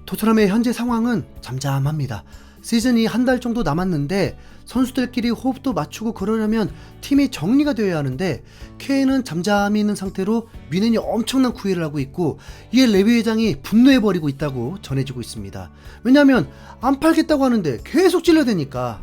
토트넘의 현재 상황은 잠잠합니다. 시즌이 한 달 정도 남았는데 선수들끼리 호흡도 맞추고 그러려면 팀이 정리가 되어야 하는데 케인은 잠잠히 있는 상태로 뮌헨이 엄청난 구애를 하고 있고 이에 레비 회장이 분노해버리고 있다고 전해지고 있습니다. 왜냐하면 안 팔겠다고 하는데 계속 찔러대니까.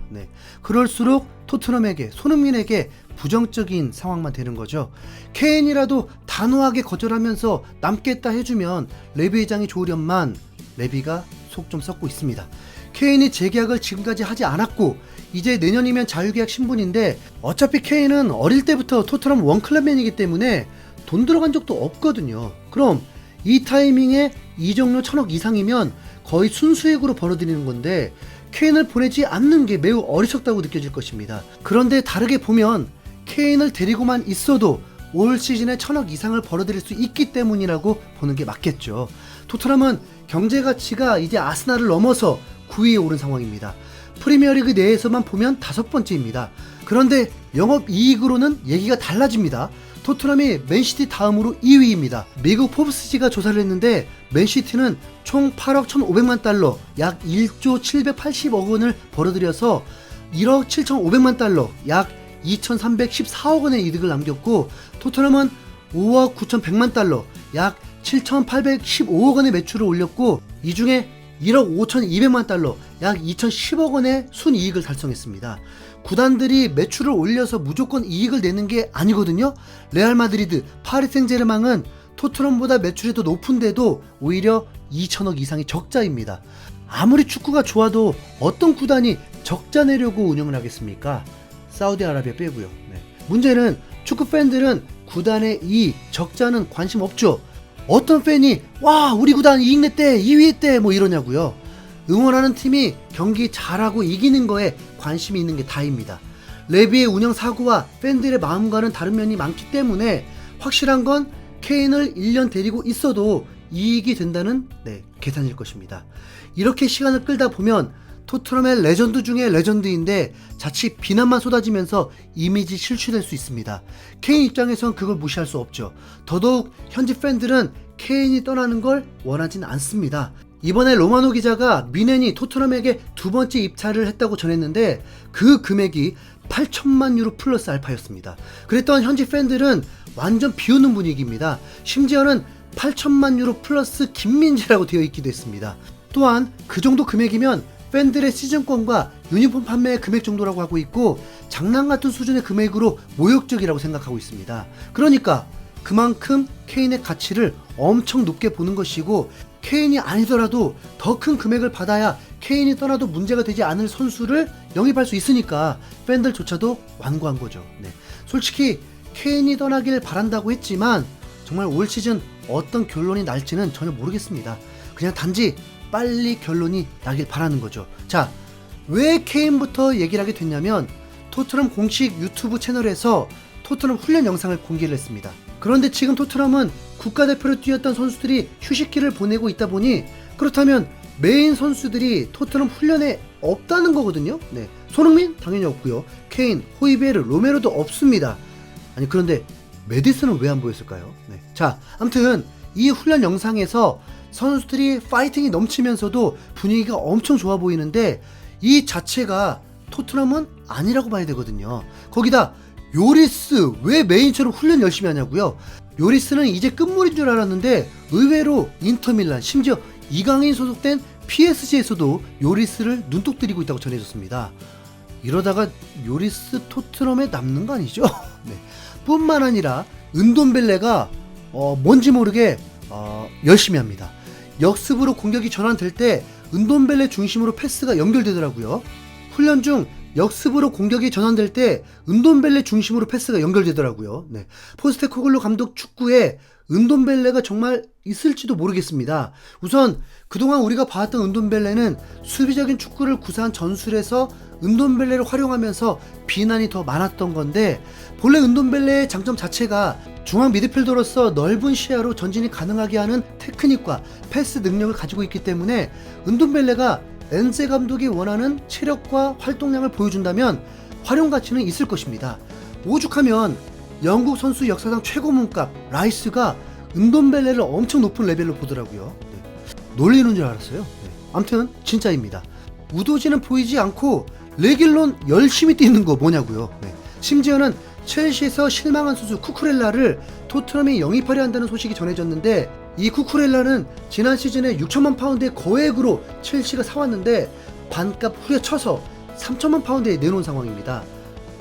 그럴수록 토트넘에게, 손흥민에게 부정적인 상황만 되는 거죠. 케인이라도 단호하게 거절하면서 남겠다 해주면 레비 회장이 좋으련만 레비가 속 좀 썩고 있습니다. 케인이 재계약을 지금까지 하지 않았고 이제 내년이면 자유계약 신분인데 어차피 케인은 어릴 때부터 토트넘 원클럽맨이기 때문에 돈 들어간 적도 없거든요. 그럼 이 타이밍에 이적료 1,000억 이상이면 거의 순수액으로 벌어들이는 건데 케인을 보내지 않는 게 매우 어리석다고 느껴질 것입니다. 그런데 다르게 보면 케인을 데리고만 있어도 올 시즌에 1,000억 이상을 벌어들일 수 있기 때문이라고 보는 게 맞겠죠. 토트넘은 경제가치가 이제 아스날을 넘어서 9위에 오른 상황입니다. 프리미어리그 내에서만 보면 5번째입니다. 그런데 영업이익으로는 얘기가 달라집니다. 토트넘이 맨시티 다음으로 2위입니다. 미국 포브스지가 조사를 했는데 맨시티는 총 8억 1,500만 달러, 약 1조 780억 원을 벌어들여서 1억 7,500만 달러, 약 2,314억 원의 이득을 남겼고 토트넘은 5억 9,100만 달러, 약 7,815억 원의 매출을 올렸고 이 중에 1억 5,200만 달러, 약 2,010억 원의 순이익을 달성했습니다. 구단들이 매출을 올려서 무조건 이익을 내는 게 아니거든요. 레알 마드리드, 파리 생제르맹은 토트넘보다 매출이 더 높은데도 오히려 2천억 이상의 적자입니다. 아무리 축구가 좋아도 어떤 구단이 적자 내려고 운영을 하겠습니까? 사우디아라비아 빼고요. 문제는 축구 팬들은 구단의 이 적자는 관심 없죠. 어떤 팬이 와 우리 구단 이익 냈대, 2위 했대 뭐 이러냐고요. 응원하는 팀이 경기 잘하고 이기는 거에 관심이 있는 게 다입니다. 레비의 운영 사고와 팬들의 마음과는 다른 면이 많기 때문에 확실한 건 케인을 1년 데리고 있어도 이익이 된다는 계산일 것입니다. 이렇게 시간을 끌다 보면 토트넘의 레전드 중에 레전드인데 자칫 비난만 쏟아지면서 이미지 실추될 수 있습니다. 케인 입장에선 그걸 무시할 수 없죠. 더더욱 현지 팬들은 케인이 떠나는 걸 원하진 않습니다. 이번에 로마노 기자가 뮌헨이 토트넘에게 두 번째 입찰을 했다고 전했는데 그 금액이 8천만 유로 플러스 알파였습니다. 그랬던 현지 팬들은 완전 비웃는 분위기입니다. 심지어는 8천만 유로 플러스 김민재라고 되어 있기도 했습니다. 또한 그 정도 금액이면 팬들의 시즌권과 유니폼 판매 금액 정도라고 하고 있고 장난 같은 수준의 금액으로 모욕적이라고 생각하고 있습니다. 그러니까 그만큼 케인의 가치를 엄청 높게 보는 것이고 케인이 아니더라도 더 큰 금액을 받아야 케인이 떠나도 문제가 되지 않을 선수를 영입할 수 있으니까 팬들조차도 완고한 거죠. 솔직히 케인이 떠나길 바란다고 했지만 정말 올 시즌 어떤 결론이 날지는 전혀 모르겠습니다. 그냥 단지 빨리 결론이 나길 바라는 거죠. 자, 왜 케인부터 얘기를 하게 됐냐면 토트넘 공식 유튜브 채널에서 토트넘 훈련 영상을 공개를 했습니다. 그런데 지금 토트넘은 국가대표로 뛰었던 선수들이 휴식기를 보내고 있다 보니 그렇다면 메인 선수들이 토트넘 훈련에 없다는 거거든요. 손흥민 당연히 없고요. 케인, 호이베르, 로메로도 없습니다. 아니 그런데 메디슨은 왜 안 보였을까요? 자, 아무튼 이 훈련 영상에서 선수들이 파이팅이 넘치면서도 분위기가 엄청 좋아 보이는데 이 자체가 토트넘은 아니라고 봐야 되거든요. 거기다 요리스 왜 메인처럼 훈련 열심히 하냐고요. 요리스는 이제 끝물인 줄 알았는데 의외로 인터밀란 심지어 이강인 소속된 PSG에서도 요리스를 눈독 들이고 있다고 전해졌습니다. 이러다가 요리스 토트넘에 남는 거 아니죠? 뿐만 아니라 은돈벨레가 뭔지 모르게 열심히 합니다. 역습으로 공격이 전환될 때 은돈벨레 중심으로 패스가 연결되더라고요. 훈련 중 역습으로 공격이 전환될 때 은돈벨레 중심으로 패스가 연결되더라고요. 포스테코글루 감독 축구에 은돈벨레가 정말 있을지도 모르겠습니다. 우선 그동안 우리가 봐왔던 은돈벨레는 수비적인 축구를 구사한 전술에서 은돈벨레를 활용하면서 비난이 더 많았던 건데 본래 은돈벨레의 장점 자체가 중앙 미드필더로서 넓은 시야로 전진이 가능하게 하는 테크닉과 패스 능력을 가지고 있기 때문에 은돈벨레가 엔세 감독이 원하는 체력과 활동량을 보여준다면 활용 가치는 있을 것입니다. 오죽하면 영국 선수 역사상 최고 몸값 라이스가 은돈벨레를 엄청 높은 레벨로 보더라고요. 놀리는 줄 알았어요. 네. 아무튼 진짜입니다. 우도지는 보이지 않고 레길론 열심히 뛰는 거 뭐냐고요. 네. 심지어는 첼시에서 실망한 선수 쿠쿠렐라를 토트넘이 영입하려 한다는 소식이 전해졌는데, 이 쿠쿠렐라는 지난 시즌에 6천만 파운드의 거액으로 첼시가 사왔는데 반값 후려쳐서 3천만 파운드에 내놓은 상황입니다.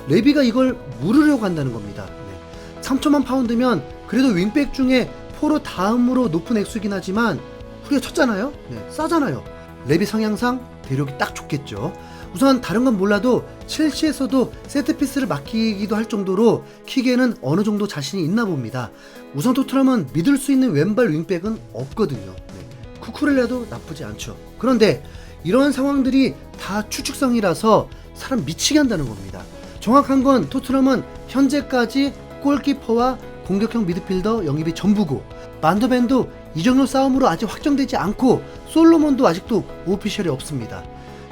레비가 이걸 물으려고 한다는 겁니다. 네. 3천만 파운드면 그래도 윙백 중에 포로 다음으로 높은 액수이긴 하지만 후려쳤잖아요. 네, 싸잖아요. 레비 성향상 대력이 딱 좋겠죠. 우선 다른 건 몰라도 첼시에서도 세트피스를 맡기기도 할 정도로 킥에는 어느 정도 자신이 있나 봅니다. 우선 토트넘은 믿을 수 있는 왼발 윙백은 없거든요. 네. 쿠쿠렐라도 나쁘지 않죠. 그런데 이런 상황들이 다 추측성이라서 사람 미치게 한다는 겁니다. 정확한 건 토트넘은 현재까지 골키퍼와 공격형 미드필더 영입이 전부고, 만더벤도 이정도 싸움으로 아직 확정되지 않고, 솔로몬도 아직도 오피셜이 없습니다.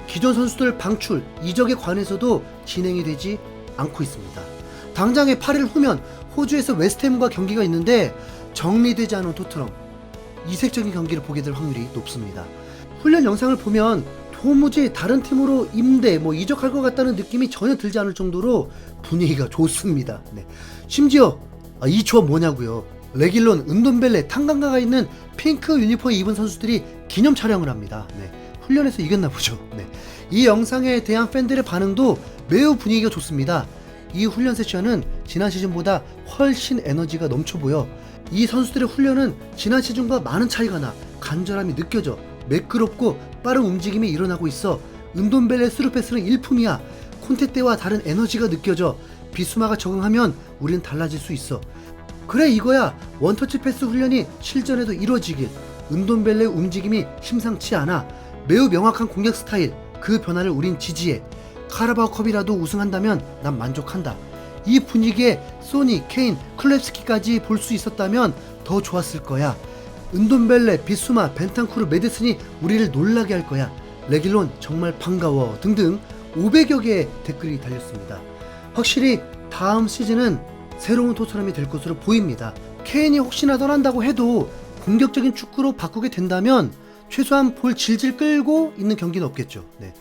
기존 선수들 방출, 이적에 관해서도 진행이 되지 않고 있습니다. 당장의 8일 후면 호주에서 웨스트햄과 경기가 있는데 정리되지 않은 토트넘, 이색적인 경기를 보게 될 확률이 높습니다. 훈련 영상을 보면 도무지 다른 팀으로 임대, 이적할 것 같다는 느낌이 전혀 들지 않을 정도로 분위기가 좋습니다. 네. 심지어 이 조합 뭐냐고요. 레길론, 은돈벨레, 탕강가가 있는 핑크 유니폼 입은 선수들이 기념 촬영을 합니다. 네. 훈련에서 이겼나 보죠. 네. 이 영상에 대한 팬들의 반응도 매우 분위기가 좋습니다. 이 훈련 세션은 지난 시즌보다 훨씬 에너지가 넘쳐 보여 이 선수들의 훈련은 지난 시즌과 많은 차이가 나 간절함이 느껴져 매끄럽고 빠른 움직임이 일어나고 있어. 은돈벨레 스루패스는 일품이야. 콘테 때와 다른 에너지가 느껴져. 비수마가 적응하면 우리는 달라질 수 있어. 그래, 이거야. 원터치 패스 훈련이 실전에도 이루어지길. 은돈벨레 움직임이 심상치 않아. 매우 명확한 공격 스타일. 그 변화를 우린 지지해. 카라바오컵이라도 우승한다면 난 만족한다. 이 분위기에 소니, 케인, 클랩스키까지 볼 수 있었다면 더 좋았을 거야. 은돈벨레, 비수마, 벤탄쿠르, 메디슨이 우리를 놀라게 할 거야. 레길론 정말 반가워 등등 500여 개의 댓글이 달렸습니다. 확실히 다음 시즌은 새로운 토트넘이 될 것으로 보입니다. 케인이 혹시나 떠난다고 해도 공격적인 축구로 바꾸게 된다면 최소한 볼 질질 끌고 있는 경기는 없겠죠. 네.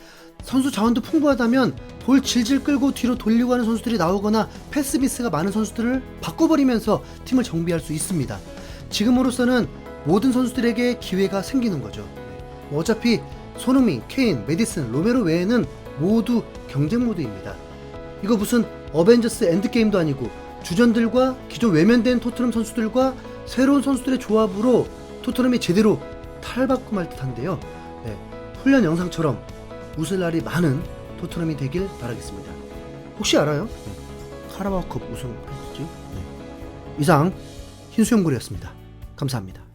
선수 자원도 풍부하다면 볼 질질 끌고 뒤로 돌리고 하는 선수들이 나오거나 패스 미스가 많은 선수들을 바꿔버리면서 팀을 정비할 수 있습니다. 지금으로서는 모든 선수들에게 기회가 생기는 거죠. 어차피 손흥민, 케인, 메디슨, 로메로 외에는 모두 경쟁 모드입니다. 이거 무슨 어벤져스 엔드게임도 아니고 주전들과 기존 외면된 토트넘 선수들과 새로운 선수들의 조합으로 토트넘이 제대로 탈바꿈할 듯한데요. 네, 훈련 영상처럼 웃을 날이 많은 토트넘이 되길 바라겠습니다. 혹시 알아요? 네, 카라바오컵 우승할지? 네. 이상 흰수염고리였습니다. 감사합니다.